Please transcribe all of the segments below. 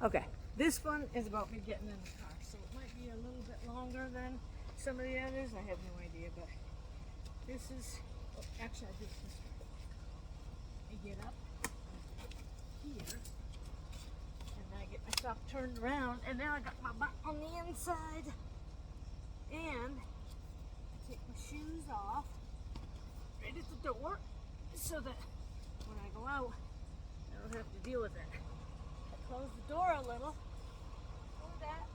Okay, this one is about me getting in the car, so it might be a little bit longer than some of the others. I have no idea, but this is, oh, actually I do it this way. I get up here, and I get myself turned around, and now I got my butt on the inside, and I take my shoes off right at the door, so that when I go out, I don't have to deal with it. I close the door a little, like that.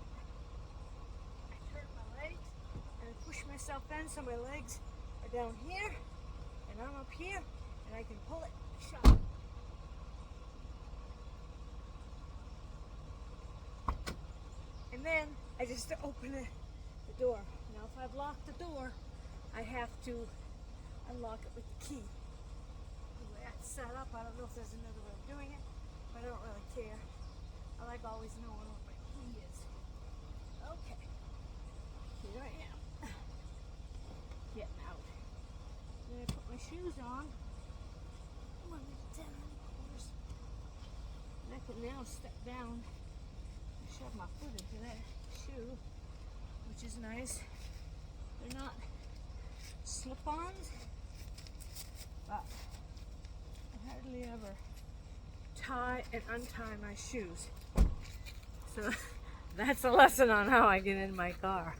I turn my legs, and I push myself in so my legs are down here, and I'm up here, and I can pull it shut. And then I just open the door. Now if I've locked the door, I have to unlock it with the key. The way it's set up, I don't know if there's another way of doing it, but I don't really care. I like always knowing what my key is. Okay, here I am, getting out. Then I put my shoes on, 1 at a time, of course. And I can now step down and shove my foot into that shoe, which is nice. They're not slip-ons, but I hardly ever tie and untie my shoes. So that's a lesson on how I get in my car.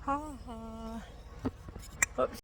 Ha ha. Oops.